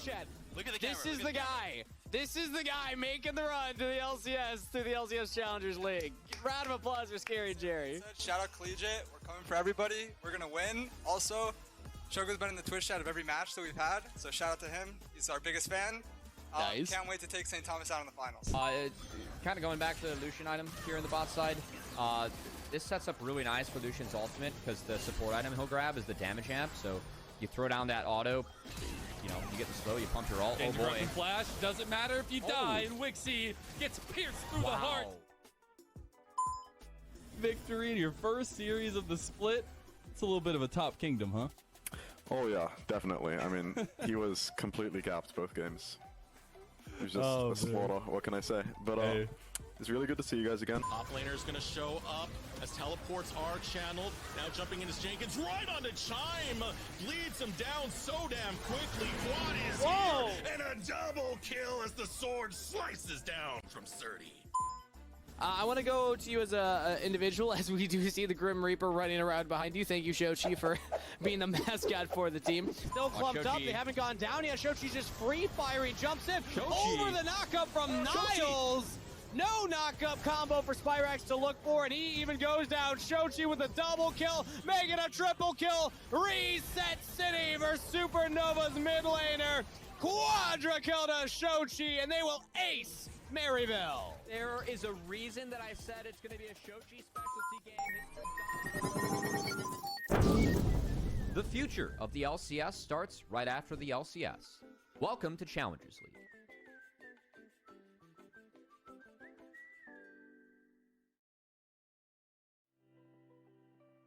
chat. Look at the camera. This is the guy. This is the guy making the run to the LCS, through the LCS Challengers League. Round of applause for Scary Jerry. Shout out Collegiate. We're coming for everybody. We're going to win. Also, Shogo's been in the Twitch chat of every match that we've had, so shout out to him. He's our biggest fan. Nice. Can't wait to take St. Thomas out in the finals. Kind of going back to the Lucian item here in the bot side. This sets up really nice for Lucian's ultimate because the support item he'll grab is the damage amp. So you throw down that auto, you know, you get the slow, you pump your ult. And Oh boy. flash doesn't matter if you die, and Wixie gets pierced through the heart. Victory in your first series of the split. It's a little bit of a top kingdom, huh? Oh yeah, definitely. I mean, he was completely gapped both games. He was just a slaughter. What can I say? But it's really good to see you guys again. Top laner is going to show up as teleports are channeled. Now jumping in is Jenkins right onto Chime. Bleeds him down so damn quickly. Quad is here. And a double kill as the sword slices down from 30. I want to go to you as an individual, as we do see the Grim Reaper running around behind you. Thank you, Shochi, for being the mascot for the team. Still clumped up. They haven't gone down yet. Shochi's just free-firing. Jumps in. Over the knockup from Niles. No knockup combo for Spyrax to look for, and he even goes down. Shochi with a double kill, making a triple kill. Reset City versus Supernova's mid laner. Quadra kill to Shochi, and they will ace Maryville. There is a reason that I said it's going to be a Shochi specialty game. The future of the LCS starts right after the LCS. Welcome to Challengers League.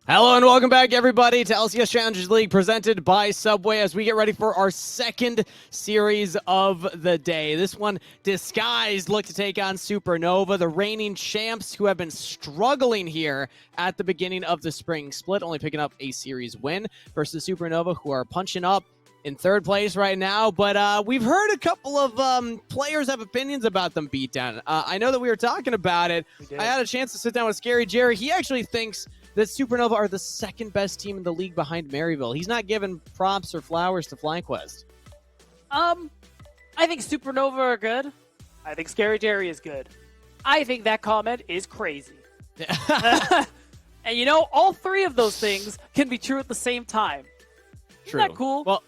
Hello and welcome back, everybody, to LCS Challengers League presented by Subway as we get ready for our second series of the day. This one, Disguised, look to take on Supernova, the reigning champs who have been struggling here at the beginning of the spring split, only picking up a series win versus Supernova, who are punching up in third place right now. But we've heard a couple of players have opinions about them beatdown. I know that we were talking about it. I had a chance to sit down with Scary Jerry. He actually thinks that Supernova are the second best team in the league behind Maryville. He's not giving props or flowers to FlyQuest. I think Supernova are good. I think Scary Jerry is good. I think that comment is crazy. And you know, all three of those things can be true at the same time. Isn't that cool? Well,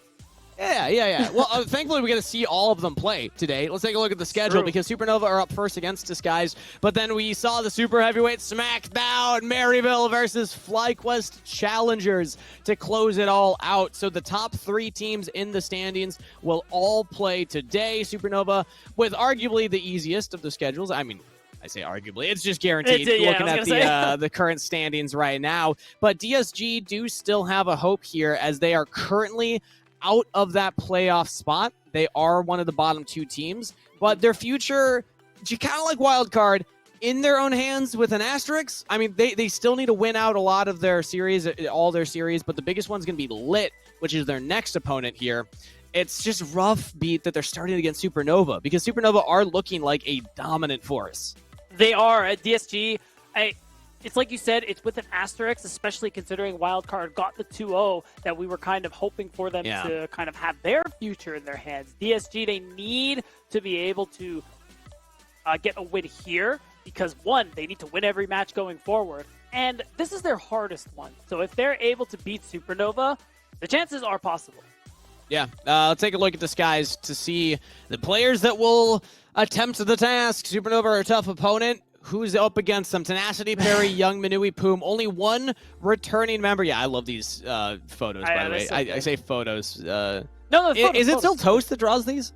yeah. Well, thankfully, we get to see all of them play today. Let's take a look at the schedule because Supernova are up first against Disguise. But then we saw the Super Heavyweight Smackdown, Maryville versus FlyQuest Challengers to close it all out. So the top three teams in the standings will all play today. Supernova with arguably the easiest of the schedules. I mean, I say arguably. It's just guaranteed looking at the current standings right now. But DSG do still have a hope here as they are currently out of that playoff spot. They are one of the bottom two teams, but their future, kind of like wild card, in their own hands with an asterisk. I mean, they still need to win out a lot of their series, all their series, but the biggest one's going to be Lit, which is their next opponent here. It's just rough beat that they're starting against Supernova because Supernova are looking like a dominant force. They are at DSG. It's like you said, it's with an asterisk, especially considering Wildcard got the 2-0 that we were kind of hoping for them to kind of have their future in their hands. DSG, they need to be able to get a win here because, one, they need to win every match going forward, and this is their hardest one. So if they're able to beat Supernova, the chances are possible. Yeah, let's take a look at Disguise to see the players that will attempt the task. Supernova are a tough opponent. Who's up against them? Tenacity, Perry, Young, Minui, Poom. Only one returning member. Yeah, I love these photos, by the way. I say photos. No, is it still Toast that draws these?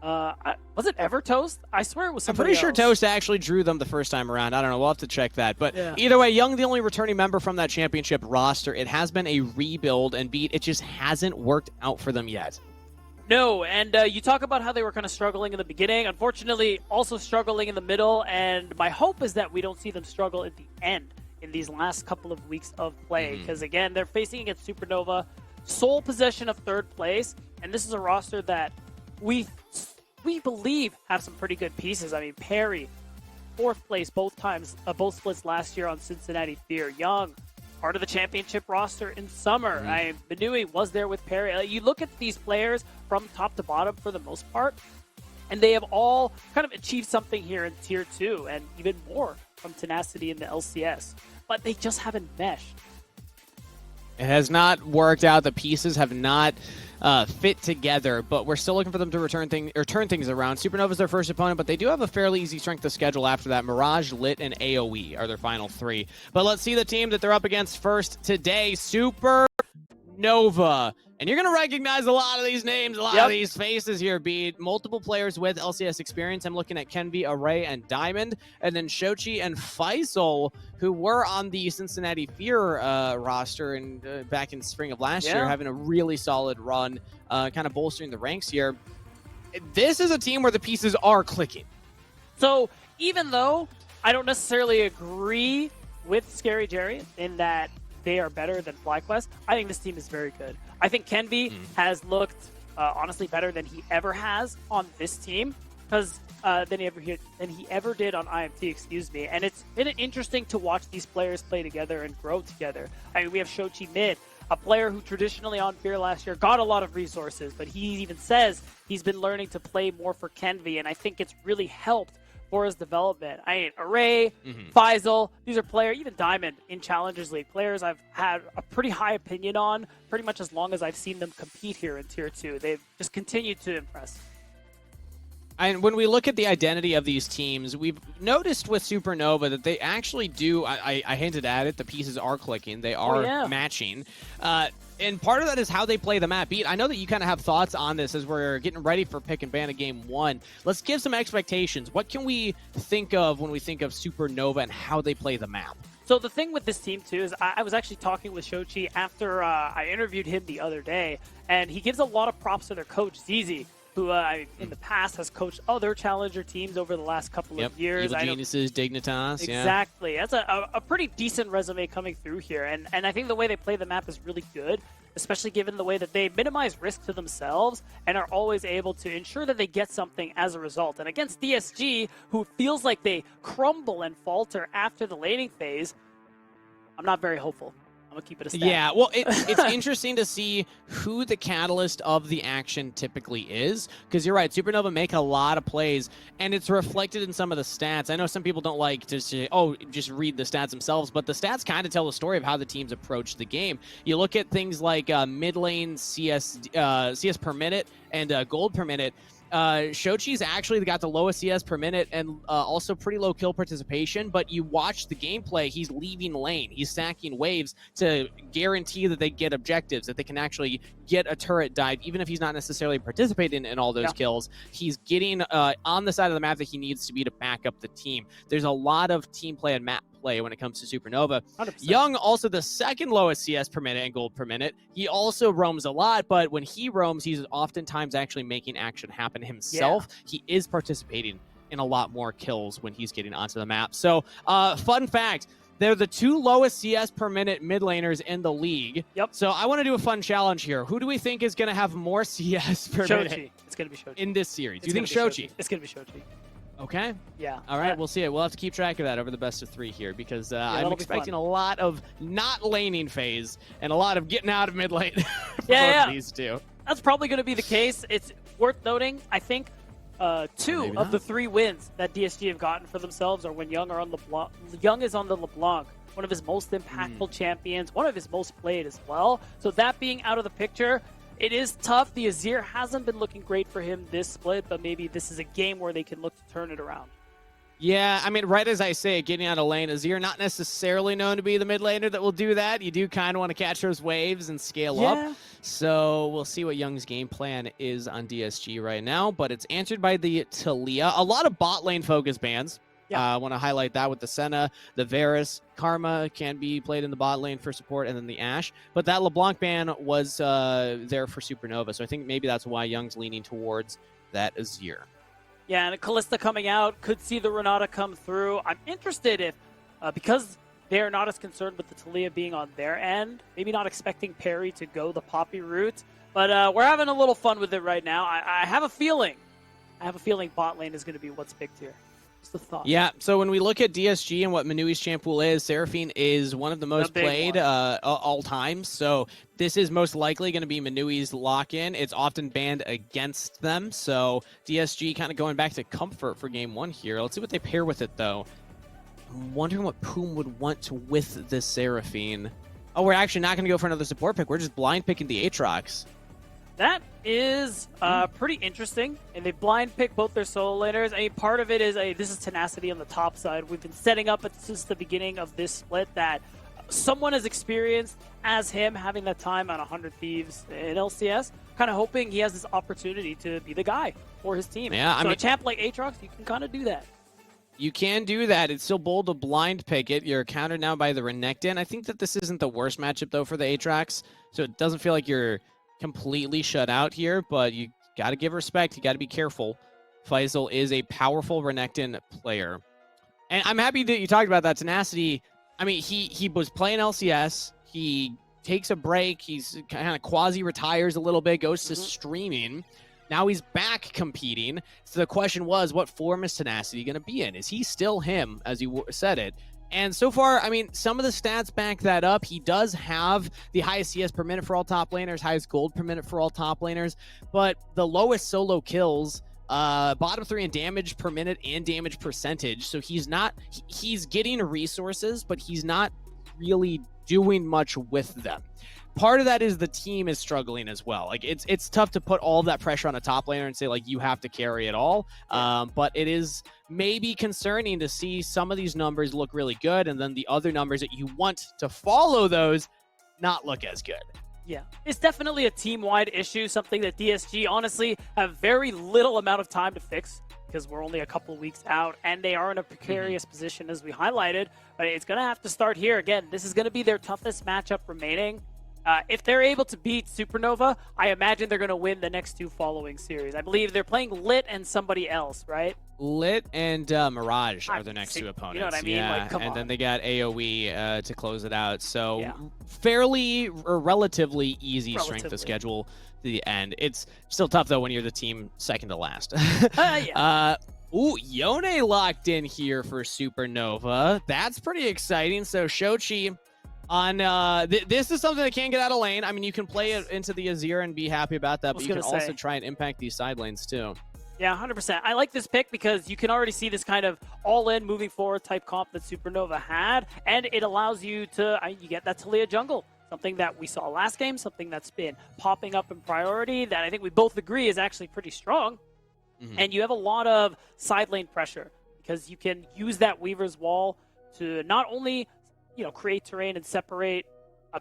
Was it ever Toast? I swear it was somebody I'm pretty sure else. Toast actually drew them the first time around. I don't know. We'll have to check that. But either way, Young, the only returning member from that championship roster. It has been a rebuild and beat. It just hasn't worked out for them yet. No, and you talk about how they were kind of struggling in the beginning. Unfortunately, also struggling in the middle, and my hope is that we don't see them struggle at the end in these last couple of weeks of play. Because, again, they're facing against Supernova, sole possession of third place, and this is a roster that we believe have some pretty good pieces. I mean, Perry, fourth place both times, both splits last year on Cincinnati Fear. Young, part of the championship roster in summer. Manui was there with Perry. You look at these players from top to bottom for the most part, and they have all kind of achieved something here in Tier 2, and even more from Tenacity in the LCS. But they just haven't meshed. It has not worked out. The pieces have not fit together, but we're still looking for them to turn things around. Supernova's their first opponent, but they do have a fairly easy strength of schedule after that. Mirage, Lit, and AoE are their final 3. But let's see the team that they're up against first today, Supernova. And you're going to recognize a lot of these names, a lot of these faces here, Beat. Multiple players with LCS experience. I'm looking at Kenvi, Array, and Diamond. And then Shochi and Faisal, who were on the Cincinnati Fear roster and back in spring of last year, having a really solid run, kind of bolstering the ranks here. This is a team where the pieces are clicking. So even though I don't necessarily agree with Scary Jerry in that they are better than FlyQuest, I think this team is very good. I think Kenvi has looked honestly better than he ever has on this team, because than he ever did on IMT, excuse me. And it's been interesting to watch these players play together and grow together. I mean, we have Shochi Mid, a player who traditionally on Fear last year got a lot of resources, but he even says he's been learning to play more for Kenvi, and I think it's really helped for his development. I mean, Array, Faisal, these are players, even Diamond in Challengers League, players I've had a pretty high opinion on pretty much as long as I've seen them compete here in Tier 2. They've just continued to impress. And when we look at the identity of these teams, we've noticed with Supernova that they actually do, I hinted at it, the pieces are clicking, they are matching. And part of that is how they play the map. Beat, I know that you kind of have thoughts on this as we're getting ready for Pick and Ban of Game 1. Let's give some expectations. What can we think of when we think of Supernova and how they play the map? So the thing with this team, too, is I was actually talking with Shochi after I interviewed him the other day, and he gives a lot of props to their coach, ZZ, who in the past has coached other Challenger teams over the last couple of years. Evil Geniuses, Dignitas. Exactly. That's a pretty decent resume coming through here. And I think the way they play the map is really good, especially given the way that they minimize risk to themselves and are always able to ensure that they get something as a result. And against DSG, who feels like they crumble and falter after the laning phase, I'm not very hopeful. I'm going to keep it a stat. Yeah, well, it's interesting to see who the catalyst of the action typically is, because you're right, Supernova make a lot of plays, and it's reflected in some of the stats. I know some people don't like to say, oh, just read the stats themselves, but the stats kind of tell the story of how the teams approach the game. You look at things like mid lane CS per minute and gold per minute. Shochi's actually got the lowest CS per minute and also pretty low kill participation, but you watch the gameplay, he's leaving lane. He's stacking waves to guarantee that they get objectives, that they can actually get a turret dive, even if he's not necessarily participating in all those kills. He's getting on the side of the map that he needs to be to back up the team. There's a lot of team play and map play when it comes to Supernova. 100%. Young, also the second lowest CS per minute and gold per minute. He also roams a lot, but when he roams, he's oftentimes actually making action happen himself. He is participating in a lot more kills when he's getting onto the map. So, fun fact, they're the 2 lowest CS per minute mid laners in the league. So I want to do a fun challenge here. Who do we think is going to have more CS per minute? It's going to be Shochi. In this series. Do you think Shochi? It's going to be Shochi. Okay. Yeah. All right, we'll see it. We'll have to keep track of that over the best of 3 here, because I'm expecting a lot of not laning phase and a lot of getting out of mid lane for both of these two. That's probably going to be the case. It's worth noting, I think, 2 of the 3 wins that DSG have gotten for themselves are when Young are on LeBlanc. Young is on the LeBlanc, one of his most impactful champions, one of his most played as well. So that being out of the picture, it is tough. The Azir hasn't been looking great for him this split, but maybe this is a game where they can look to turn it around. Yeah, I mean, right as I say, getting out of lane, Azir not necessarily known to be the mid laner that will do that. You do kind of want to catch those waves and scale up. So we'll see what Young's game plan is on DSG right now, but it's answered by the Talia. A lot of bot lane focus bans. I want to highlight that with the Senna, the Varus. Karma can be played in the bot lane for support, and then the Ashe. But that LeBlanc ban was there for Supernova, so I think maybe that's why Young's leaning towards that Azir. Yeah, and a Kalista coming out, could see the Renata come through. I'm interested if, because they're not as concerned with the Talia being on their end, maybe not expecting Perry to go the Poppy route, but we're having a little fun with it right now. I have a feeling bot lane is going to be what's picked here. Just a thought. Yeah, so when we look at DSG and what Manui's champ pool is, Seraphine is one of the most played all time. So this is most likely going to be Manui's lock-in. It's often banned against them. So DSG kind of going back to comfort for game 1 here. Let's see what they pair with it, though. I'm wondering what Poom would want with this Seraphine. Oh, we're actually not going to go for another support pick. We're just blind picking the Aatrox. That is pretty interesting, and they blind pick both their solo laners. I mean, part of it is this is tenacity on the top side. We've been setting up since the beginning of this split that someone as experienced as him having that time on 100 Thieves in LCS, kind of hoping he has this opportunity to be the guy for his team. Yeah, I mean, a champ like Aatrox, you can kind of do that. You can do that. It's still bold to blind pick it. You're countered now by the Renekton. I think that this isn't the worst matchup, though, for the Aatrox, so it doesn't feel like you're completely shut out here, but you got to give respect. You got to be careful. Faisal is a powerful Renekton player. And I'm happy that you talked about that tenacity. I mean, he was playing LCS. He takes a break. He's kind of quasi-retires a little bit, goes to streaming. Now he's back competing. So the question was, what form is tenacity going to be in? Is he still him, as you said it? And so far, I mean, some of the stats back that up. He does have the highest CS per minute for all top laners, highest gold per minute for all top laners, but the lowest solo kills, bottom 3 in damage per minute and damage percentage. So he's getting resources, but he's not really doing much with them. Part of that is the team is struggling as well. Like it's tough to put all of that pressure on a top laner and say like you have to carry it all. But it is maybe concerning to see some of these numbers look really good, and then the other numbers that you want to follow those not look as good. Yeah, it's definitely a team-wide issue, something that DSG honestly have very little amount of time to fix because we're only a couple weeks out, and they are in a precarious position as we highlighted. But it's going to have to start here. Again, this is going to be their toughest matchup remaining. If they're able to beat Supernova, I imagine they're going to win the next 2 following series. I believe they're playing Lit and somebody else, right? Lit and Mirage are their next 2 opponents. You know what I mean? Yeah, like, come and on. then they got AoE to close it out. So fairly or relatively easy strength of schedule to the end. It's still tough, though, when you're the team second to last. Ooh, Yone locked in here for Supernova. That's pretty exciting. So Shochi on this is something that can't get out of lane. I mean, you can play it into the Azir and be happy about that, but you can also try and impact these side lanes too. Yeah, 100%. I like this pick because you can already see this kind of all-in, moving forward type comp that Supernova had, and it allows you to you get that Taliyah jungle, something that we saw last game, something that's been popping up in priority that I think we both agree is actually pretty strong. And you have a lot of side lane pressure because you can use that Weaver's Wall to not only create terrain and separate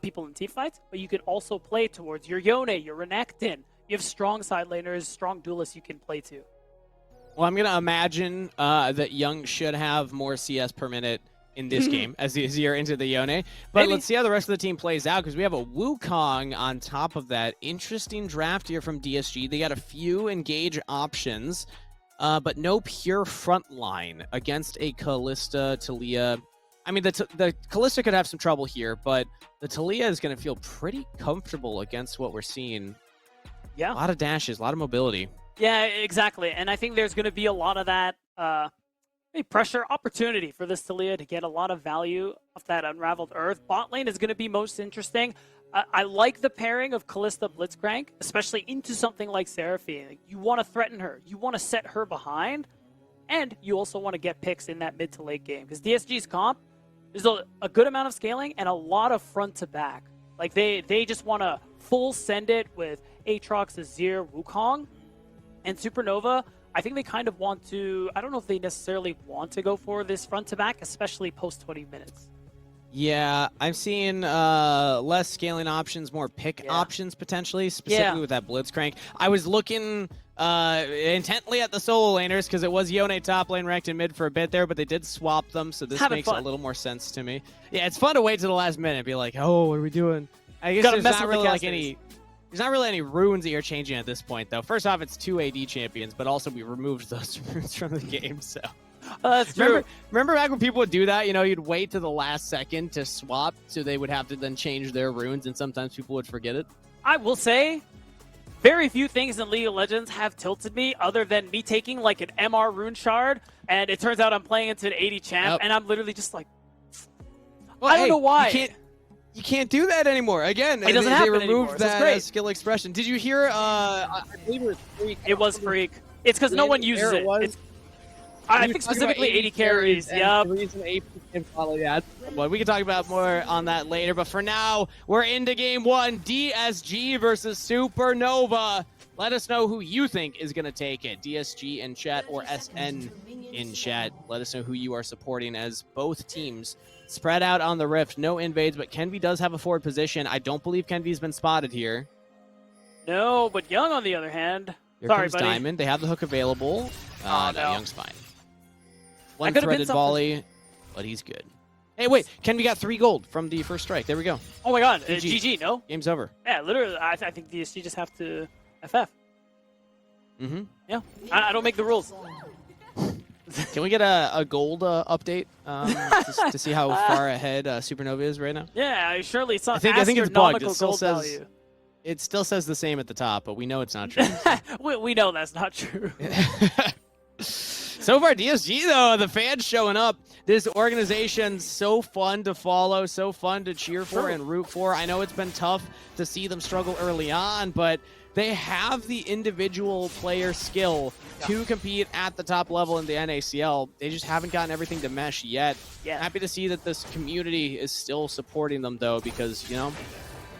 people in team fights, but you can also play towards your Yone, your Renekton. You have strong side laners, strong duelists you can play to. Well, I'm going to imagine that Young should have more CS per minute in this game as the Azir into the Yone. But let's see how the rest of the team plays out, because we have a Wukong on top of that. Interesting draft here from DSG. They got a few engage options, but no pure front line against a Kalista, Taliyah. I mean, the Kalista could have some trouble here, but the Taliyah is going to feel pretty comfortable against what we're seeing. Yeah. A lot of dashes, a lot of mobility. Yeah, exactly. And I think there's going to be a lot of that pressure opportunity for this Taliyah to get a lot of value off that Unraveled Earth. Bot lane is going to be most interesting. I like the pairing of Kalista Blitzcrank, especially into something like Seraphine. Like, you want to threaten her. You want to set her behind. And you also want to get picks in that mid to late game. Because DSG's comp, there's a good amount of scaling and a lot of front to back. Like, they just want to full send it with Aatrox, Azir, Wukong. And Supernova, I think they kind of want to, I don't know if they necessarily want to go for this front to back, especially post 20 minutes. Yeah, I'm seeing less scaling options, more pick options potentially, specifically with that Blitzcrank. I was looking intently at the solo laners because it was Yone top lane, Rekt in mid for a bit there, but they did swap them, so this makes a little more sense to me. Yeah, it's fun to wait to the last minute and be like, oh, what are we doing? I guess there's not really there's not really any runes that you're changing at this point, though. First off, it's 2 AD champions, but also we removed those runes from the game, so... That's true. Remember back when people would do that? You know, you'd wait to the last second to swap, so they would have to then change their runes, and sometimes people would forget it. I will say, very few things in League of Legends have tilted me other than me taking like an MR rune shard, and it turns out I'm playing into an 80 champ, and I'm literally just like, well, I don't know why. You can't do that anymore. Again, It doesn't they happen removed anymore, so it's that great. skill expression. Did you hear? I believe it was Freak. It was Freak. It's because no one uses it. It's, I think specifically 80 carries. Yep. Well, we can talk about more on that later, but for now, we're into game 1. DSG versus Supernova. Let us know who you think is going to take it. DSG in chat or SN in chat. Let us know who you are supporting as both teams spread out on the Rift. No invades, but Kenvi does have a forward position. I don't believe Kenvi's been spotted here. No, but Young on the other hand. Here Sorry, comes buddy. Diamond. They have the hook available. Oh, no, no. Young's fine. I One could've been threaded something. volley, but he's good. Hey, wait. Kenvi got 3 gold from the first strike. There we go. Oh my god, GG. GG, no? Game's over. Yeah, literally, I think DSG just have to FF. Mm-hmm. Yeah, I don't make the rules. Can we get a gold update to see how far ahead Supernova is right now? Yeah, surely it's not I think it's bugged. astronomical It still gold says value. it still says the same at the top, but we know it's not true. we know that's not true. So far, DSG though, the fans showing up. This organization so fun to follow, so fun to cheer for and root for. I know it's been tough to see them struggle early on, but they have the individual player skill to compete at the top level in the NACL. They just haven't gotten everything to mesh yet. Yeah. Happy to see that this community is still supporting them though, because, you know,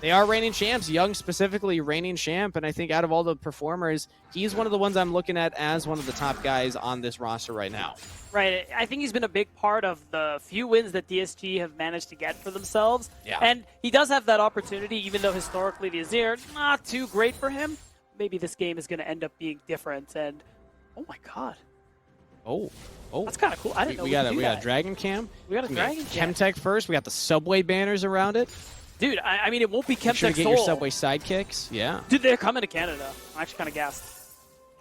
they are reigning champs. Young specifically reigning champ, and I think out of all the performers, he's one of the ones I'm looking at as one of the top guys on this roster right now. Right, I think he's been a big part of the few wins that DSG have managed to get for themselves. Yeah. And he does have that opportunity, even though historically the Azir, not too great for him. Maybe this game is going to end up being different, and oh my god. Oh. That's kind of cool. I didn't know we we got could a do we got a that. Dragon Cam. We got a Dragon Cam. Chemtech first. We got the Subway banners around it. Dude, I mean, it won't be Make sure to Chemtech get Soul. your Subway sidekicks. Yeah. Dude, they're coming to Canada. I'm actually kind of gassed.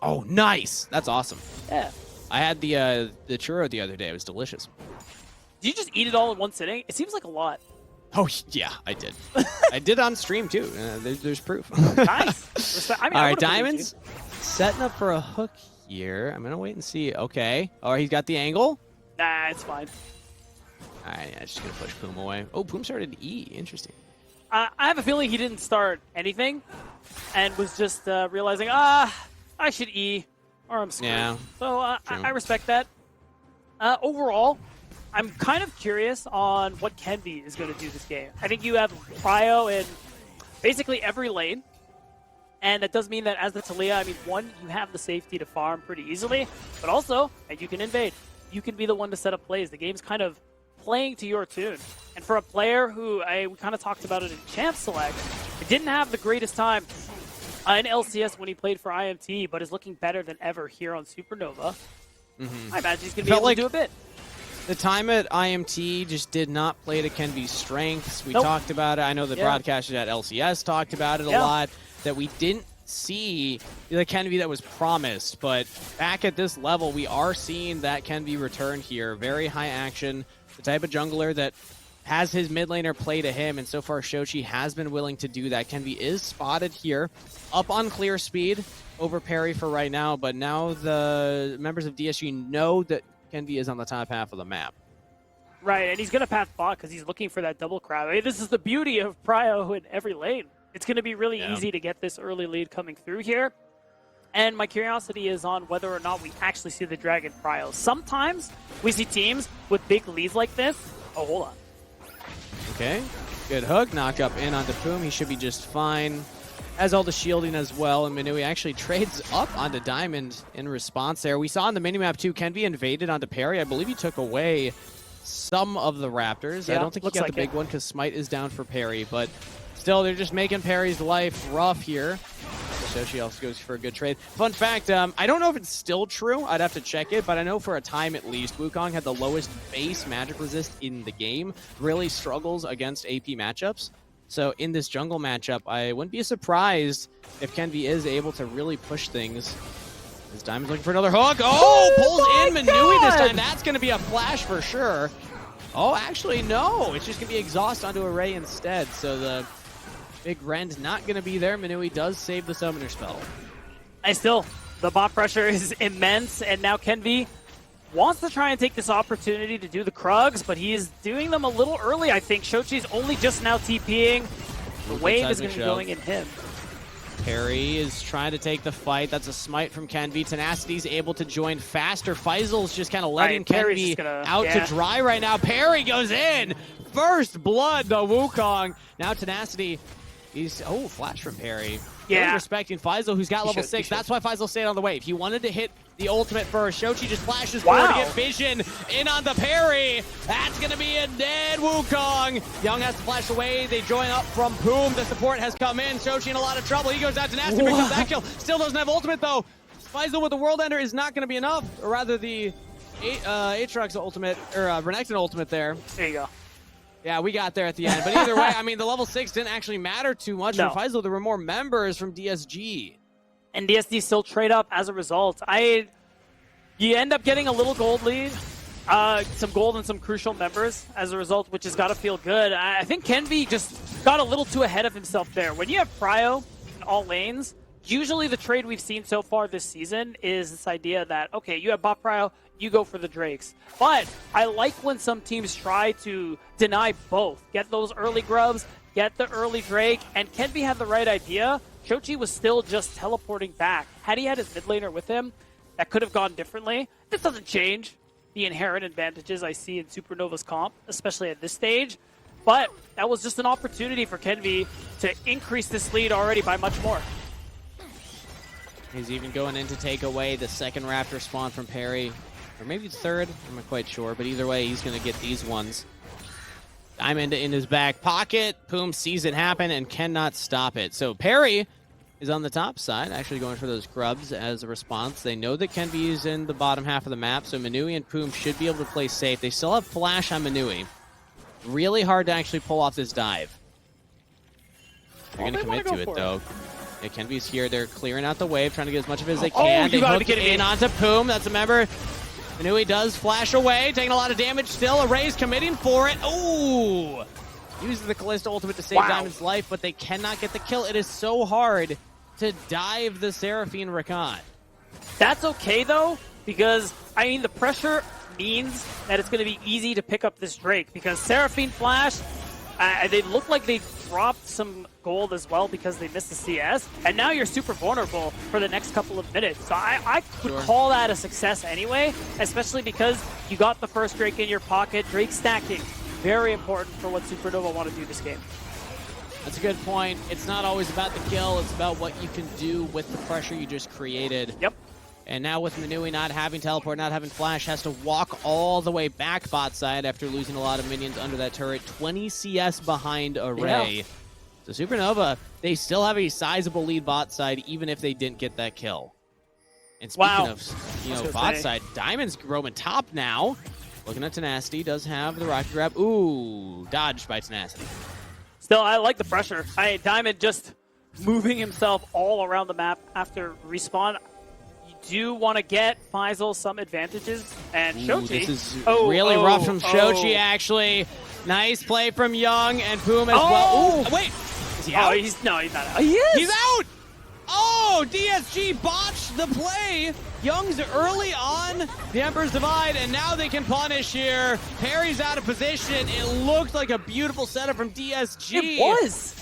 Oh, nice. That's awesome. Yeah. I had the churro the other day. It was delicious. Did you just eat it all in one sitting? It seems like a lot. Oh, yeah, I did. I did on stream, too. There's proof. Nice. Respect. I mean, All I right, would've believed Diamonds setting up for a hook here. I'm going to wait and see. Okay. Oh, he's got the angle. you. Nah, it's fine. All right, yeah, just going to push Poom away. Oh, Poom started E. Interesting. I have a feeling he didn't start anything and was just realizing, I should E or I'm screwed. Yeah, So true. I respect that. Overall, I'm kind of curious on what Kenvi is going to do this game. I think you have Prio in basically every lane. And that does mean that as the Talia, I mean, one, you have the safety to farm pretty easily, but also, and you can invade. You can be the one to set up plays. The game's kind of playing to your tune. And for a player who, we kind of talked about it in Champ Select, didn't have the greatest time in LCS when he played for IMT, but is looking better than ever here on Supernova. I imagine he's going to be able to do a bit. The time at IMT just did not play to Kenvi's strengths. We Nope. talked about it. I know the broadcasters at LCS talked about it a lot, that we didn't see the Kenvi that was promised. But back at this level, we are seeing that Kenvi return here. Very high action, the type of jungler that has his mid laner play to him, and so far Shochi has been willing to do that. Kenvi is spotted here, up on clear speed over Perry for right now, but now the members of DSG know that Kenvi is on the top half of the map. Right, and he's going to path bot because he's looking for that double crowd. I mean, this is the beauty of Prio in every lane. It's going to be really easy to get this early lead coming through here. And my curiosity is on whether or not we actually see the Dragon Prio. Sometimes we see teams with big leads like this. Oh, hold on. Okay, good hook, knock up in onto Poom. He should be just fine. Has all the shielding as well, and Minui actually trades up onto Diamond in response there. We saw on the minimap too, Kenvi invaded onto Perry. I believe he took away some of the Raptors. I don't think he got the big one because Smite is down for Perry, but still, they're just making Perry's life rough here. Shoshi also goes for a good trade. Fun fact, I don't know if it's still true. I'd have to check it, but I know for a time at least, Wukong had the lowest base magic resist in the game. Really struggles against AP matchups. So in this jungle matchup, I wouldn't be surprised if Kenvi is able to really push things. As Diamond's looking for another hook. Oh, pulls in Minui this time. That's going to be a flash for sure. Oh, actually, no. It's just going to be exhaust onto Array instead. So the Big Rend not going to be there. Minui does save the summoner spell. The bot pressure is immense, and now Kenvi wants to try and take this opportunity to do the Krugs, but he is doing them a little early, I think. Shochi's only just now TPing. The wave is going to be going in him. Perry is trying to take the fight. That's a smite from Kenvi. Tenacity's able to join faster. Faisal's just kind of letting Kenvi out to dry right now. Perry goes in. First blood, the Wukong. Now Tenacity, he's, flash from Perry. Yeah. Really respecting Faisal, who's got level 6. That's why Faisal stayed on the wave. He wanted to hit the ultimate first. Shochi just flashes forward to get vision in on the Perry. That's going to be a dead Wukong. Young has to flash away. They join up from Poom. The support has come in. Shochi in a lot of trouble. He goes out to Nasty, picks up that kill. Still doesn't have ultimate, though. Faisal with the World Ender is not going to be enough. Or rather, the Aatrox ultimate, or Renekton ultimate there. There you go. Yeah, we got there at the end. But either way, I mean, the level 6 didn't actually matter too much for Faisal. There were more members from DSG. And DSD still trade up as a result. You end up getting a little gold lead, some gold and some crucial members as a result, which has got to feel good. I think Kenvi just got a little too ahead of himself there. When you have Prio in all lanes, usually the trade we've seen so far this season is this idea that, okay, you have bot Prio, you go for the Drakes. But I like when some teams try to deny both. Get those early grubs, get the early Drake, and Kenvi had the right idea. Shochi was still just teleporting back. Had he had his mid laner with him, that could have gone differently. This doesn't change the inherent advantages I see in Supernova's comp, especially at this stage. But that was just an opportunity for Kenvi to increase this lead already by much more. He's even going in to take away the second Raptor spawn from Perry. Or maybe the third, I'm not quite sure. But either way, he's going to get these ones. Diamond in his back pocket. Poom sees it happen and cannot stop it. So Perry is on the top side, actually going for those grubs as a response. They know that Kenvi is in the bottom half of the map, so Minui and Poom should be able to play safe. They still have flash on Minui. Really hard to actually pull off this dive. They're going to commit to it, though. Yeah, Kenvi's here. They're clearing out the wave, trying to get as much of it as they can. They hook in onto Poom. That's a member. Minui does flash away, taking a lot of damage still. Array's committing for it. Ooh! Uses the Callisto ultimate to save Diamond's life, but they cannot get the kill. It is so hard to dive the Seraphine Rakan. That's okay, though, because, I mean, the pressure means that it's going to be easy to pick up this Drake, because Seraphine Flash, they look like they dropped some gold as well because they missed the CS, and now you're super vulnerable for the next couple of minutes. So I would call that a success anyway, especially because you got the first Drake in your pocket. Drake stacking, very important for what Supernova want to do this game. That's a good point. It's not always about the kill, it's about what you can do with the pressure you just created. Yep. And now with Minui not having teleport, not having flash, has to walk all the way back bot side after losing a lot of minions under that turret. 20 CS behind Array. Yeah. So Supernova, they still have a sizable lead bot side, even if they didn't get that kill. And speaking of, bot side, Diamond's roaming top now. Looking at Tenacity, does have the rocket grab. Ooh, dodged by Tenacity. Still, I like the pressure. Diamond just moving himself all around the map after respawn. You do want to get Faisal some advantages, and Shochi. This is really rough from Shochi, actually. Nice play from Young and Poom as well. Ooh, wait. Is he out? He's not out. He is. He's out! Oh, DSG botched the play. Young's early on the Emperor's Divide, and now they can punish here. Perry's out of position. It looked like a beautiful setup from DSG. It was.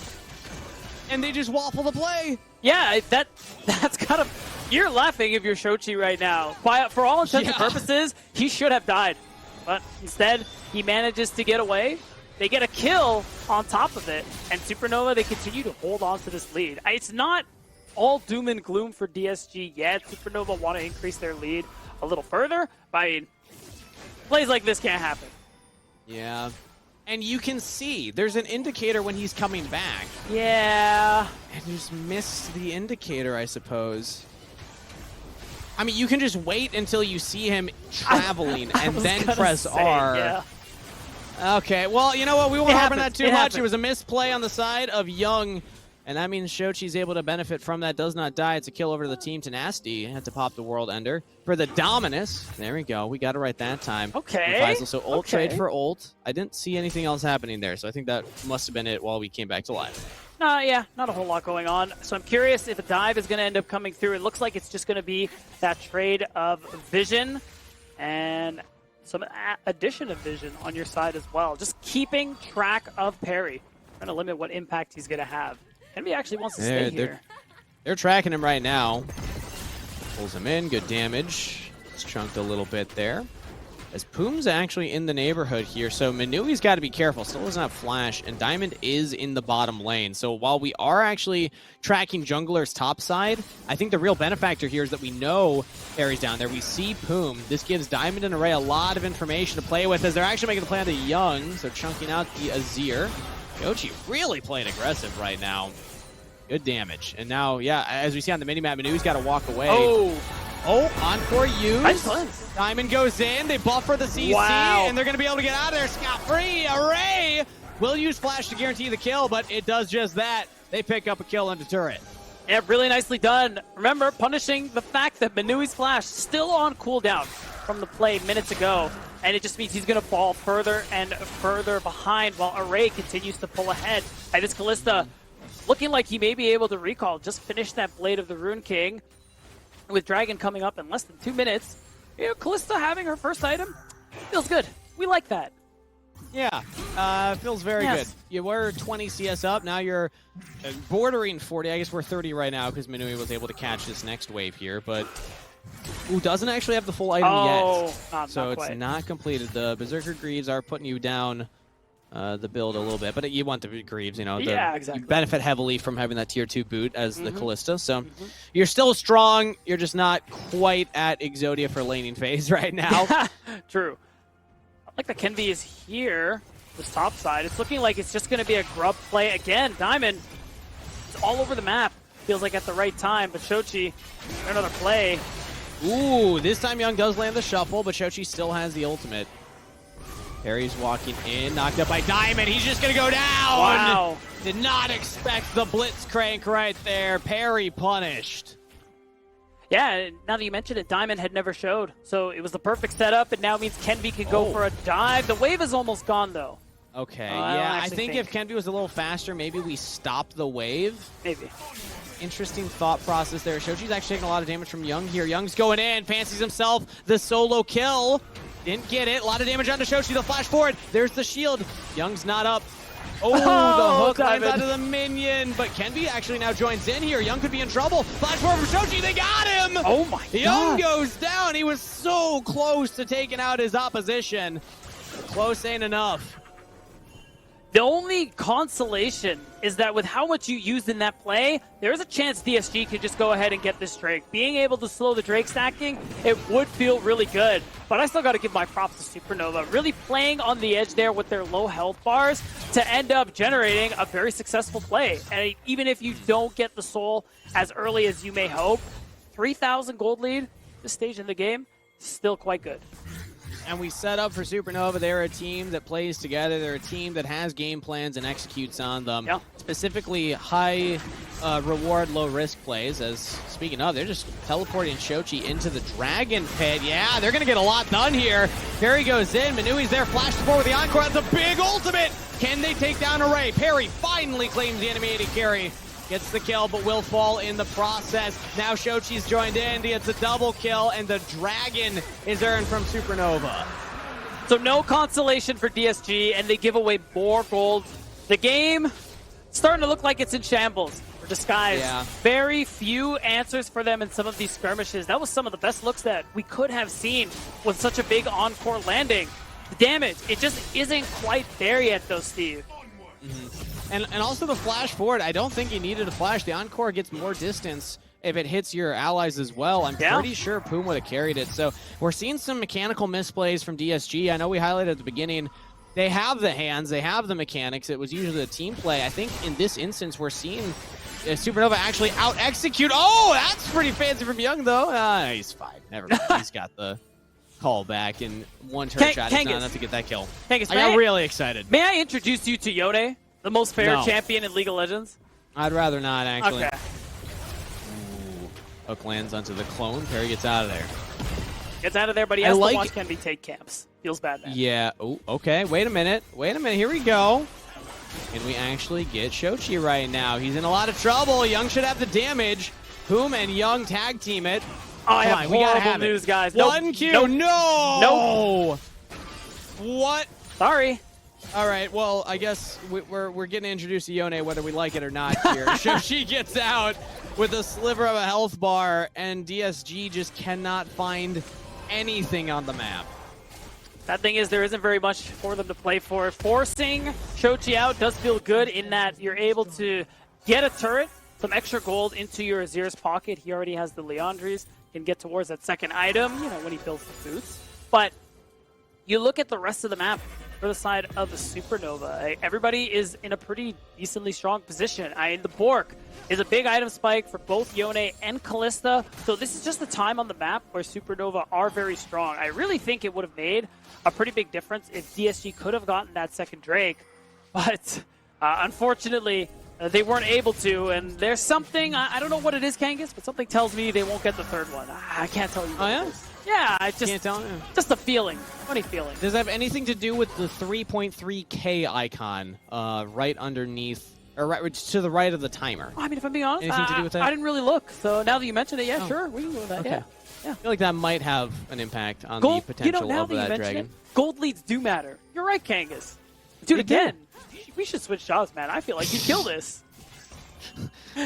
And they just waffle the play. Yeah, that's kind of... You're laughing if you're Shochi right now. For all intents and purposes, he should have died. But instead, he manages to get away. They get a kill on top of it. And Supernova, they continue to hold on to this lead. It's not all doom and gloom for DSG yet. Supernova want to increase their lead a little further. But I mean, plays like this can't happen. Yeah. And you can see, there's an indicator when he's coming back. Yeah. And you just missed the indicator, I suppose. I mean, you can just wait until you see him traveling and then press R. Yeah. Okay, well, you know what? We won't harp on that too much. It was a misplay on the side of Young And that means Shochi's able to benefit from that. Does not die. It's a kill over to the team. Tenacity had to pop the World Ender for the Dominus. There we go. We got it right that time. Okay. Faisal, so ult trade for ult. I didn't see anything else happening there, so I think that must have been it while we came back to live. Yeah, not a whole lot going on. So I'm curious if a dive is going to end up coming through. It looks like it's just going to be that trade of vision and some addition of vision on your side as well. Just keeping track of Perry. Trying to limit what impact he's going to have. Envy actually wants to stay here. They're tracking him right now. Pulls him in, good damage. It's chunked a little bit there. As Poom's actually in the neighborhood here, so Manui's got to be careful. Still doesn't have flash, and Diamond is in the bottom lane. So while we are actually tracking jungler's top side, I think the real benefactor here is that we know Harry's down there. We see Poom. This gives Diamond and Array a lot of information to play with as they're actually making the play on the Young, so chunking out the Azir. Yoshi really playing aggressive right now. Good damage. And now, yeah, as we see on the minimap, Manui's got to walk away. Oh, Encore used. Nice. Diamond goes in. They buffer the CC, and they're going to be able to get out of there scot-free. Array will use flash to guarantee the kill, but it does just that. They pick up a kill under turret. Yeah, really nicely done. Remember, punishing the fact that Manui's flash still on cooldown from the play minutes ago, and it just means he's going to fall further and further behind while Array continues to pull ahead. And this Kalista looking like he may be able to recall, just finish that Blade of the Rune King. With Dragon coming up in less than 2 minutes, you know, Kalista having her first item feels good. We like that. Yeah, feels very good. You were 20 CS up, now you're bordering 40. I guess we're 30 right now because Manui was able to catch this next wave here, but who doesn't actually have the full item yet. So it's not completed. The Berserker Greaves are putting you down the build a little bit, but you want the Greaves, you know. Exactly. You benefit heavily from having that tier 2 boot as the Kalista, so you're still strong. You're just not quite at Exodia for laning phase right now. True. I like that Kenvi is here, this top side. It's looking like it's just going to be a grub play again. Diamond, it's all over the map. Feels like at the right time, but Shochi, another play. Ooh, this time Young does land the shuffle, but Shochi still has the ultimate. Harry's walking in, knocked up by Diamond. He's just going to go down. Wow. Did not expect the blitz crank right there. Parry punished. Yeah, now that you mentioned it, Diamond had never showed. So it was the perfect setup. It now means Kenvi can go for a dive. The wave is almost gone, though. Okay, yeah, I think if Kenvi was a little faster, maybe we stop the wave. Maybe. Interesting thought process there. Shochi's actually taking a lot of damage from Young here. Young's going in, fancies himself the solo kill. Didn't get it. A lot of damage onto Shochi. The flash forward. There's the shield. Young's not up. Oh, the hook lands onto the minion. But Kenvi actually now joins in here. Young could be in trouble. Flash forward from Shochi. They got him. Oh my God. Young goes down. He was so close to taking out his opposition. Close ain't enough. The only consolation is that with how much you used in that play, there is a chance DSG could just go ahead and get this Drake. Being able to slow the Drake stacking, it would feel really good. But I still got to give my props to Supernova. Really playing on the edge there with their low health bars to end up generating a very successful play. And even if you don't get the soul as early as you may hope, 3,000 gold lead this stage in the game, still quite good. And we set up for Supernova. They're a team that plays together. They're a team that has game plans and executes on them. Yeah. Specifically, high reward, low risk plays. As speaking of, they're just teleporting Shochi into the Dragon Pit. Yeah, they're going to get a lot done here. Perry goes in. Manui's there. Flash forward with the Encore. That's a big ultimate. Can they take down Array? Perry finally claims the enemy AD carry. Gets the kill, but will fall in the process. Now Shochi's joined in. It's a double kill, and the Dragon is earned from Supernova. So no consolation for DSG, and they give away more gold. The game starting to look like it's in shambles for Disguise. Yeah. Very few answers for them in some of these skirmishes. That was some of the best looks that we could have seen with such a big encore landing. The damage, it just isn't quite there yet, though, Steve. And also the flash forward, I don't think you needed a flash. The Encore gets more distance if it hits your allies as well. I'm pretty sure Poom would have carried it. So we're seeing some mechanical misplays from DSG. I know we highlighted at the beginning, they have the hands, they have the mechanics. It was usually the team play. I think in this instance, we're seeing Supernova actually out-execute. Oh, that's pretty fancy from Young, though. He's fine. Never mind. He's got the call back in one turret shot. It's not enough to get that kill. Kangas, I got really excited. May I introduce you to Yone? The most fair champion in League of Legends? I'd rather not, actually. Okay. Ooh. Hook lands onto the clone. Perry gets out of there. Gets out of there, but he has to watch Kenby take camps. Feels bad, man. Yeah. Oh, okay. Wait a minute. Here we go. Can we actually get Shochi right now? He's in a lot of trouble. Young should have the damage. Poom and Young tag team it. Oh, I have we gotta horrible have news, guys. One Q. Nope. No. What? Sorry. All right. Well, I guess we're getting introduced to Yone whether we like it or not here. Shochi gets out with a sliver of a health bar, and DSG just cannot find anything on the map. That thing is, there isn't very much for them to play for. Forcing Shochi out does feel good in that you're able to get a turret, some extra gold into your Azir's pocket. He already has the Leandries, can get towards that second item, you know, when he builds the boots. But you look at the rest of the map for the side of the Supernova. Everybody is in a pretty decently strong position. The Bork is a big item spike for both Yone and Kalista. So this is just the time on the map where Supernova are very strong. I really think it would have made a pretty big difference if DSG could have gotten that second Drake. But unfortunately, they weren't able to. And there's something, I don't know what it is, Kangas, but something tells me they won't get the third one. I can't tell you what it is. Yeah, I just Can't tell you. Just a feeling. Funny feeling. Does it have anything to do with the 3.3K icon right underneath, or right to the right of the timer? I mean, if I'm being honest, Anything to do with that? I didn't really look. So now that you mention it, yeah, sure, we can go with that. Okay. Yeah. I feel like that might have an impact on Gold, the potential now of that you that mention dragon. it, gold leads do matter. You're right, Kangas. Do it They do. again. We should switch jobs, man. I feel like you kill this.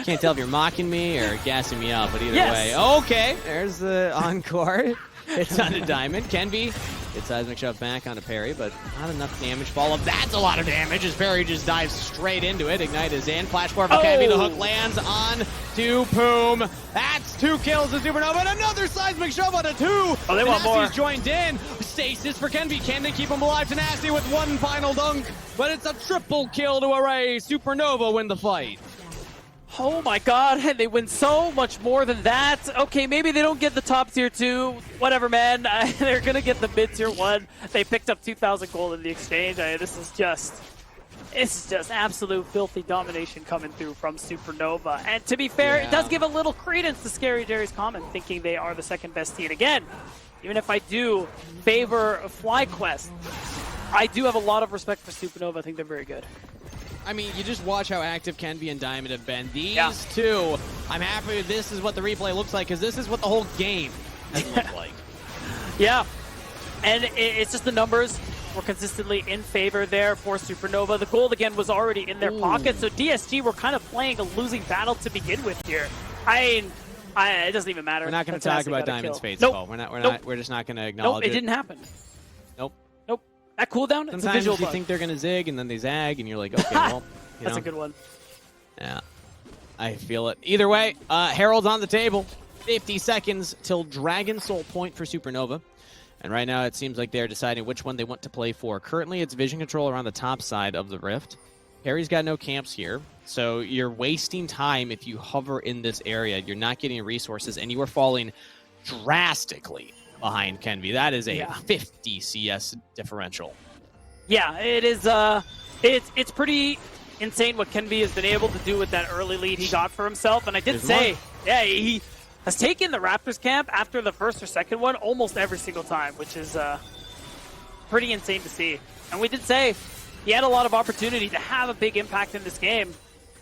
Can't tell if you're mocking me or gassing me up, but either Yes. way. Okay, there's the encore. It's on a diamond. Kenby gets seismic shove back onto Perry, but not enough damage. Follow. That's a lot of damage as Perry just dives straight into it. Ignite is in. Flash forward for Kenby. The hook lands on to Poom. That's 2 kills to Supernova, and another seismic shove onto 2. Oh, they want more. Tenacity's joined in. Stasis for Kenby. Can they keep him alive? Tenacity with one final dunk, but it's a triple kill to Array. Supernova win the fight. Oh my god, they win so much more than that. Okay, maybe they don't get the top tier 2. Whatever, man. They're going to get the mid tier 1. They picked up 2,000 gold in the exchange. This is just absolute filthy domination coming through from Supernova. And to be fair, it does give a little credence to Scary Jerry's comment, thinking they are the second best team. Again, even if I do favor FlyQuest, I do have a lot of respect for Supernova. I think they're very good. I mean, you just watch how active Kenby and Diamond have been. These two, I'm happy this is what the replay looks like, because this is what the whole game has looked like. Yeah, and it's just the numbers were consistently in favor there for Supernova. The gold, again, was already in their pocket, so DSG were kind of playing a losing battle to begin with here. It doesn't even matter. We're not going to talk about Diamond's fate, nope. We're just not going to acknowledge it didn't happen. Nope. That cooldown, it's a Sometimes visual you bug. think they're going to zig, and then they zag, and you're like, okay, well, That's a good one. Yeah, I feel it. Either way, Herald's on the table. 50 seconds till Dragon Soul point for Supernova. And right now it seems like they're deciding which one they want to play for. Currently it's vision control around the top side of the rift. Harry's got no camps here, so you're wasting time if you hover in this area. You're not getting resources, and you are falling drastically behind Kenby. That is a 50 CS differential. Yeah, it is. It's pretty insane what Kenby has been able to do with that early lead he got for himself. And I did say, he has taken the Raptors camp after the first or second one almost every single time, which is pretty insane to see. And we did say he had a lot of opportunity to have a big impact in this game.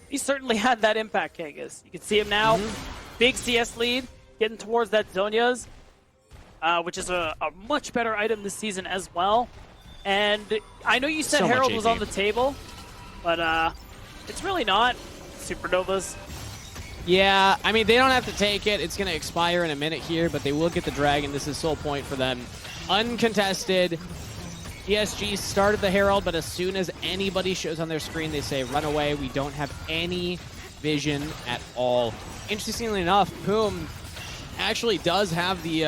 He certainly had that impact, Kangas. You can see him now, big CS lead, getting towards that Zonia's, which is a much better item this season as well. And I know you said Herald was on the table, but it's really not. Supernovas. Yeah, I mean, they don't have to take it. It's going to expire in a minute here, but they will get the Dragon. This is sole point for them. Uncontested. DSG started the Herald, but as soon as anybody shows on their screen, they say, run away. We don't have any vision at all. Interestingly enough, Poom actually does have the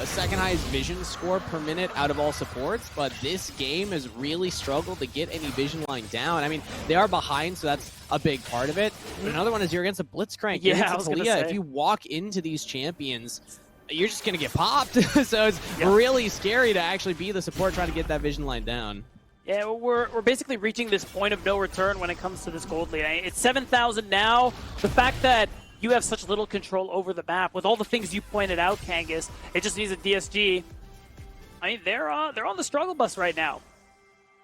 second highest vision score per minute out of all supports, but this game has really struggled to get any vision line down. I mean, they are behind, so that's a big part of it. But another one is you're against a Blitzcrank. Yeah, I was gonna say. If you walk into these champions, you're just going to get popped. So it's really scary to actually be the support trying to get that vision line down. Yeah, we're basically reaching this point of no return when it comes to this gold lead. It's 7,000 now. The fact that you have such little control over the map, with all the things you pointed out, Kangas, it just needs a DSG. I mean, they're on the struggle bus right now,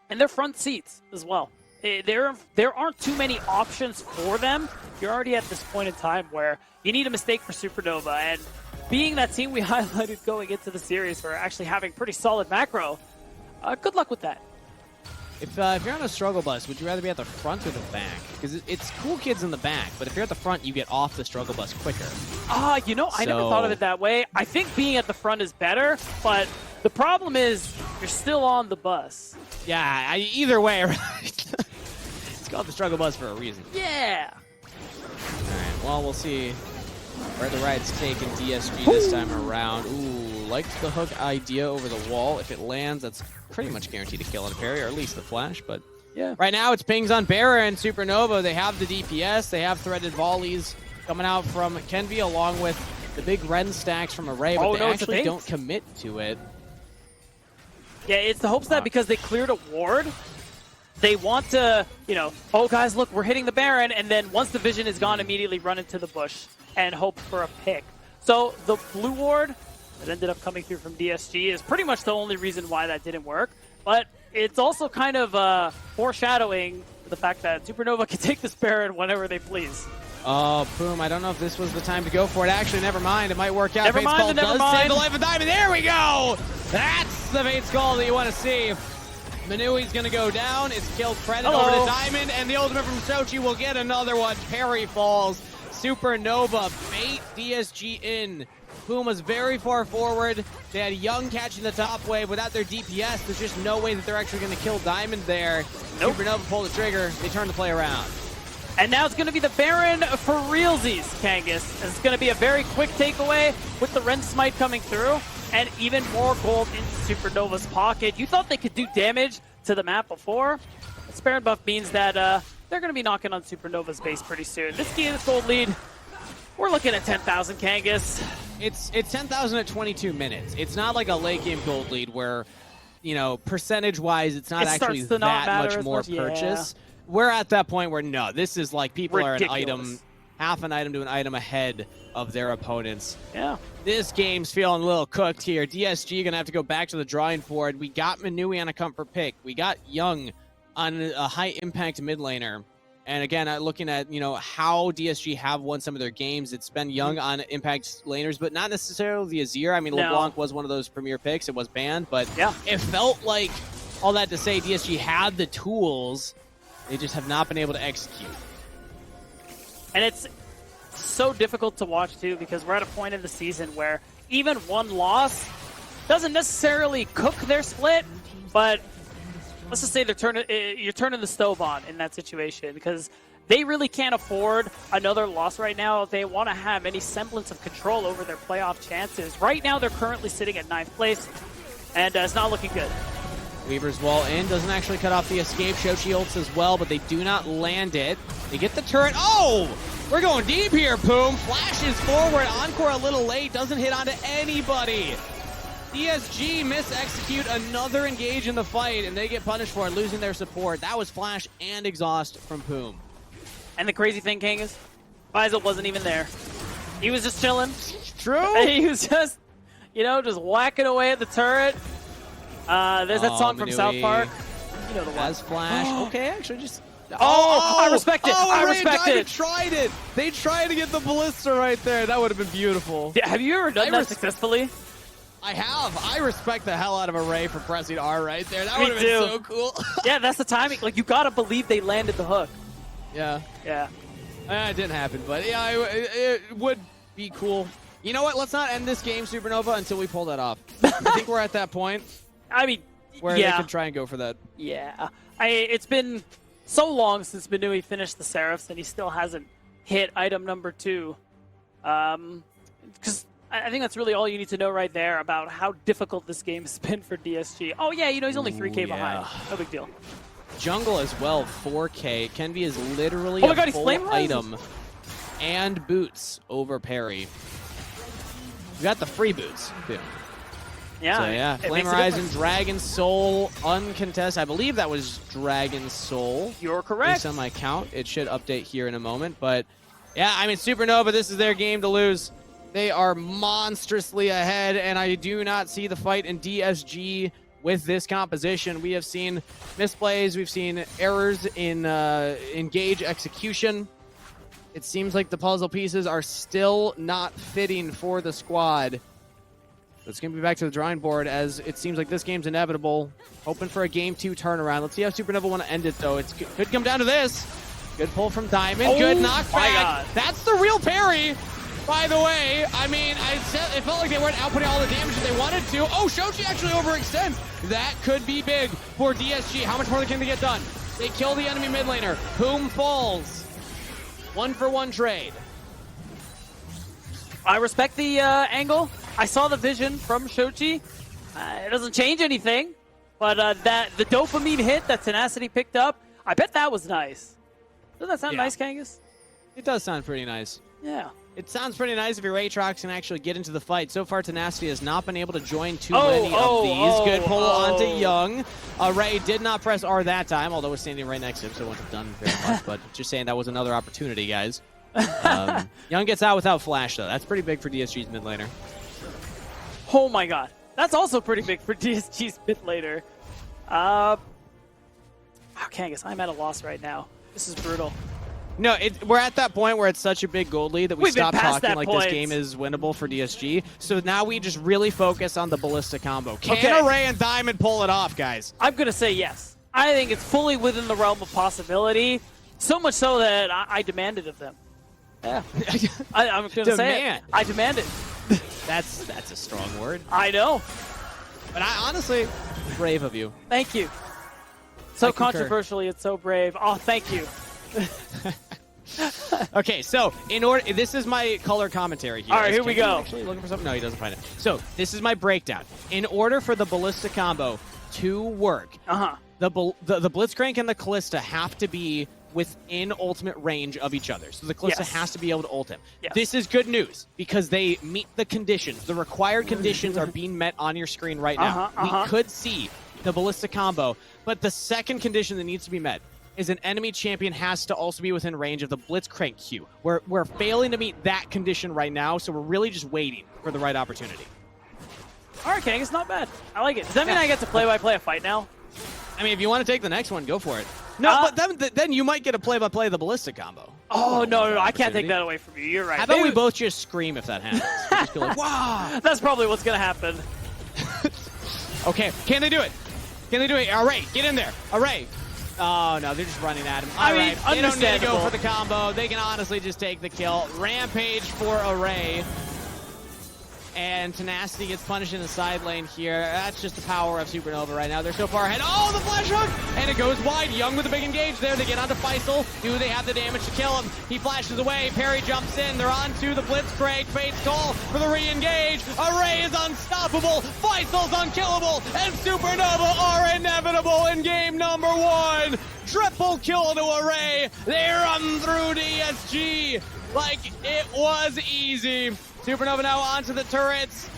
and they're front seats as well. There aren't too many options for them. You're already at this point in time where you need a mistake for Supernova, and being that team we highlighted going into the series for actually having pretty solid macro, good luck with that. If you're on a struggle bus, would you rather be at the front or the back? Because it's cool kids in the back, but if you're at the front, you get off the struggle bus quicker. You know, I never thought of it that way. I think being at the front is better, but the problem is you're still on the bus. Yeah, either way, right? It's called the struggle bus for a reason. Yeah. All right, well, we'll see where the ride's taking DSG this time around. Ooh, liked the hook idea over the wall. If it lands, that's pretty much guaranteed to kill on a parry, or at least the flash, but yeah. Right now it's pings on Barra and Supernova. They have the DPS, they have threaded volleys coming out from Kenvi along with the big Ren stacks from Array, but they actually don't commit to it. Yeah, it's the hopes that because they cleared a ward, they want to, you know, oh guys, look, we're hitting the Baron, and then once the vision is gone, immediately run into the bush and hope for a pick. So the blue ward that ended up coming through from DSG is pretty much the only reason why that didn't work. But it's also kind of foreshadowing the fact that Supernova can take this Baron whenever they please. Oh, boom. I don't know if this was the time to go for it. Actually, never mind. It might work out. Never mind, does save the life of Diamond. There we go! That's the Fate's Call that you want to see. Manui's going to go down. It's killed credit over to Diamond, and the ultimate from Sochi will get another one. Parry falls. Supernova bait DSG in. Puma's very far forward. They had Young catching the top wave. Without their DPS, there's just no way that they're actually going to kill Diamond there. Nope. Supernova pull the trigger. They turn the play around. And now it's going to be the Baron for realsies, Kangas. It's going to be a very quick takeaway with the Ren Smite coming through, and even more gold into Supernova's pocket. You thought they could do damage to the map before. This Baron buff means that they're going to be knocking on Supernova's base pretty soon. This gold lead, we're looking at 10,000, Kangas. It's 10,000 at 22 minutes. It's not like a late game gold lead where, you know, percentage-wise, it's not actually that much more purchase. Yeah. We're at that point where, no, this is like people are an item, half an item to an item ahead of their opponents. Yeah. This game's feeling a little cooked here. DSG going to have to go back to the drawing board. We got Manui on a comfort pick. We got Young on a high-impact mid laner. And again, looking at, you know, how DSG have won some of their games, it's been Young on impact laners, but not necessarily the Azir. I mean, LeBlanc was one of those premier picks. It was banned, but it felt like, all that to say, DSG had the tools. They just have not been able to execute. And it's so difficult to watch, too, because we're at a point in the season where even one loss doesn't necessarily cook their split, but let's just say you're turning the stove on in that situation, because they really can't afford another loss right now if they want to have any semblance of control over their playoff chances. Right now, they're currently sitting at 9th place, and it's not looking good. Weaver's wall in, doesn't actually cut off the escape. Shochi ults as well, but they do not land it. They get the turret. Oh! We're going deep here, Poom. Flashes forward. Encore a little late. Doesn't hit onto anybody. DSG mis-execute another engage in the fight, and they get punished for it, losing their support. That was flash and exhaust from Poom. And the crazy thing, Kangas, Faisal wasn't even there. He was just chilling. True. And he was just, you know, just whacking away at the turret. There's that song from South Park. You know the one. As flash. Okay, actually just... I respect it. I respect it. They tried it. They tried to get the ballista right there. That would have been beautiful. Have you ever done that successfully? I have. I respect the hell out of Array for pressing R right there. That would have been so cool. Yeah, that's the timing. Like, you gotta believe they landed the hook. Yeah. Yeah. It didn't happen, but yeah, it would be cool. You know what? Let's not end this game, Supernova, until we pull that off. I think we're at that point. I mean, where they can try and go for that. Yeah. It's been so long since Manui finished the Seraphs, and he still hasn't hit item number 2. Because I think that's really all you need to know right there about how difficult this game has been for DSG. Oh, yeah, you know, he's only 3K behind. No big deal. Jungle as well, 4K. Kenvi is literally a full item. And boots over parry. You got the free boots, too. Yeah. So yeah, it Flame makes a Horizon, difference. Dragon Soul, uncontested. I believe that was Dragon Soul. You're At correct. least on my count. It should update here in a moment. But yeah, I mean, Supernova, this is their game to lose. They are monstrously ahead, and I do not see the fight in DSG with this composition. We have seen misplays. We've seen errors in engage execution. It seems like the puzzle pieces are still not fitting for the squad. It's going to be back to the drawing board as it seems like this game's inevitable. Hoping for a Game 2 turnaround. Let's see how Supernova want to end it, though. It could come down to this. Good pull from Diamond. Good Oh knockback. my God. That's the real parry, by the way. I mean, it felt like they weren't outputting all the damage that they wanted to. Oh, Shochi actually overextends. That could be big for DSG. How much more can they get done? They kill the enemy mid laner. Whom falls? 1-for-1 trade. I respect the angle. I saw the vision from Shochi. It doesn't change anything, but the dopamine hit that Tenacity picked up, I bet that was nice. Doesn't that sound Yeah. nice, Kangas? It does sound pretty nice. Yeah. It sounds pretty nice if your Aatrox can actually get into the fight. So far, Tenacity has not been able to join too many of these. Good pull onto Young. Ray did not press R that time, although was standing right next to him, so it wouldn't have done very much. But just saying that was another opportunity, guys. Young gets out without flash, though. That's pretty big for DSG's mid laner. Oh my God. That's also pretty big for DSG's mid later. Kangas, I'm at a loss right now. This is brutal. No, we're at that point where it's such a big gold lead that we We've been stop past talking that like point. this game is winnable for DSG. So now we just really focus on the Ballista combo. Can Okay. Array and Diamond pull it off, guys? I'm going to say yes. I think it's fully within the realm of possibility. So much so that I demanded of them. Yeah. I'm going to say it. Demand. I demanded. That's a strong word. I know. But I honestly, brave of you. Thank you. So I concur. controversially, it's so brave. Oh, thank you. Okay, so this is my color commentary here. All right, Is here we Kenny go. Actually looking for something? No, he doesn't find it. So this is my breakdown. In order for the Ballista combo to work, the Blitzcrank and the Callista have to be within ultimate range of each other. So the Callista Yes. has to be able to ult him. Yes. This is good news because they meet the conditions. The required conditions are being met on your screen right now. We could see the Ballista combo, but the second condition that needs to be met is an enemy champion has to also be within range of the Blitzcrank Q. We're failing to meet that condition right now, so we're really just waiting for the right opportunity. All right, Kangas, not bad. I like it. Does that mean I get to play-by-play a fight now? I mean, if you want to take the next one, go for it. No, but then you might get a play-by-play of the Ballista combo. Oh, no, I can't opportunity. take that away from you. You're right. How about we Maybe- both just scream if that happens? We'll just go like, wow! That's probably what's going to happen. Okay, can they do it? Can they do it? Array, get in there. Array. Oh, no, they're just running at him. All right, they don't need to go understandable. for the combo. They can honestly just take the kill. Rampage for Array. And Tenacity gets punished in the side lane here. That's just the power of Supernova right now. They're so far ahead. Oh, the flash hook! And it goes wide. Young with a big engage there. They get onto Faisal. Do they have the damage to kill him? He flashes away. Parry jumps in. They're on to the Blitzcrank. Fate's call for the re-engage. Array is unstoppable. Faisal's unkillable. And Supernova are inevitable in game number 1. Triple kill to Array. They run through DSG like it was easy. Supernova now onto the turrets.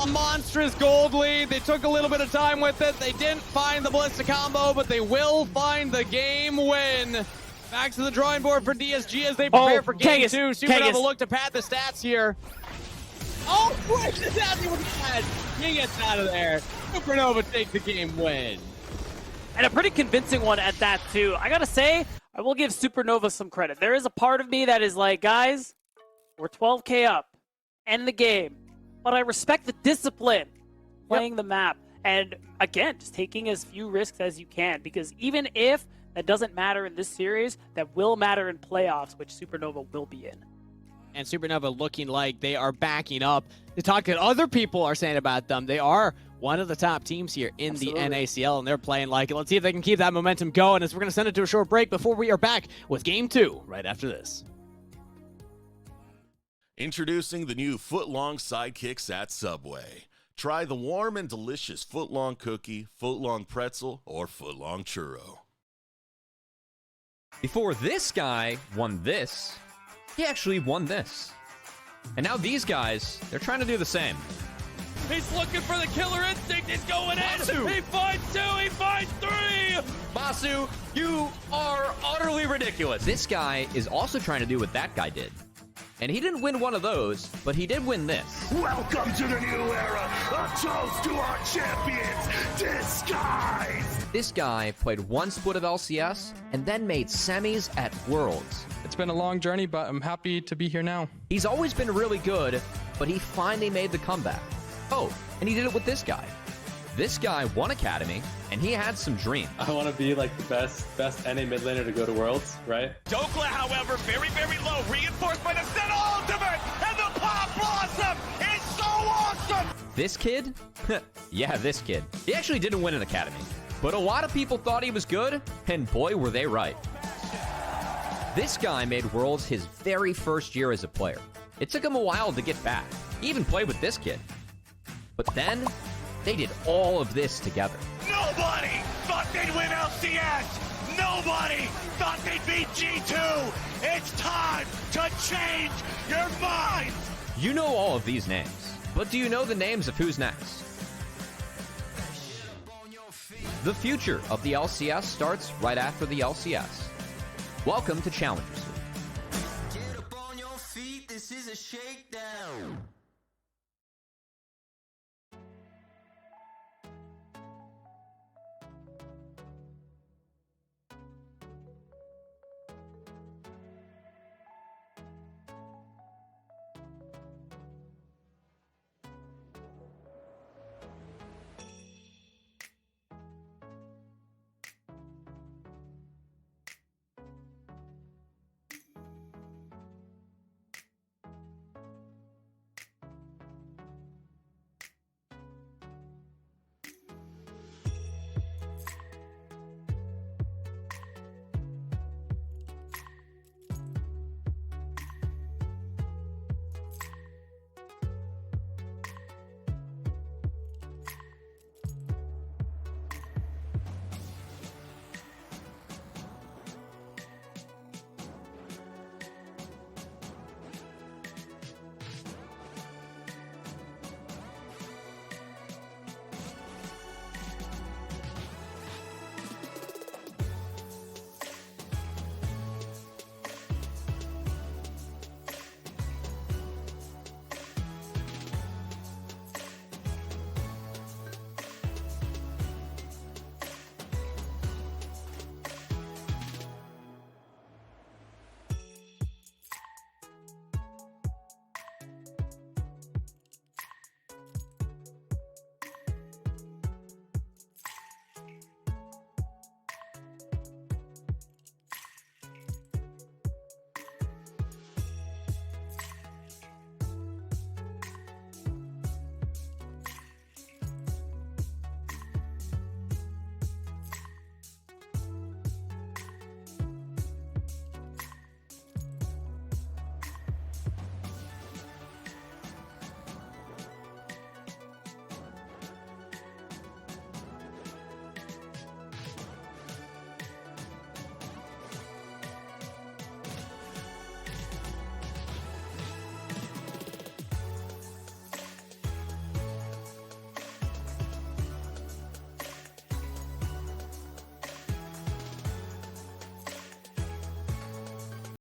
A monstrous gold lead. They took a little bit of time with it. They didn't find the Ballista combo, but they will find the game win. Back to the drawing board for DSG as they prepare for game 2. Supernova look to pad the stats here. Oh, quick! That's what bad. He gets out of there. Supernova take the game win. And a pretty convincing one at that, too. I gotta say, I will give Supernova some credit. There is a part of me that is like, guys, we're 12K up. End the game. But I respect the discipline playing the map. And again, just taking as few risks as you can. Because even if that doesn't matter in this series, that will matter in playoffs, which Supernova will be in. And Supernova looking like they are backing up to talk that other people are saying about them. They are one of the top teams here in the NACL, and they're playing like it. Let's see if they can keep that momentum going as we're going to send it to a short break before we are back with Game 2 right after this. Introducing the new foot-long sidekicks at Subway. Try the warm and delicious foot-long cookie, foot-long pretzel, or foot-long churro. Before this guy won this, he actually won this. And now these guys, they're trying to do the same. He's looking for the killer instinct. He's going Masu. in. He finds 2. He finds 3. Masu, you are utterly ridiculous. This guy is also trying to do what that guy did. And he didn't win one of those, but he did win this. Welcome to the new era. A toast to our champions, Disguise. This guy played one split of LCS and then made semis at Worlds. It's been a long journey, but I'm happy to be here now. He's always been really good, but he finally made the comeback. Oh, and he did it with this guy. This guy won Academy, and he had some dreams. I want to be like the best NA mid laner to go to Worlds, right? Dokla, however, very, very low. Reinforced by the Senna ultimate. And the Pop Blossom is so awesome. This kid? Yeah, this kid. He actually didn't win an Academy, but a lot of people thought he was good, and boy, were they right. This guy made Worlds his very first year as a player. It took him a while to get back. He even played with this kid. But then, they did all of this together. Nobody thought they'd win LCS. Nobody thought they'd beat G2. It's time to change your mind. You know all of these names, but do you know the names of who's next? The future of the LCS starts right after the LCS. Welcome to Challengers.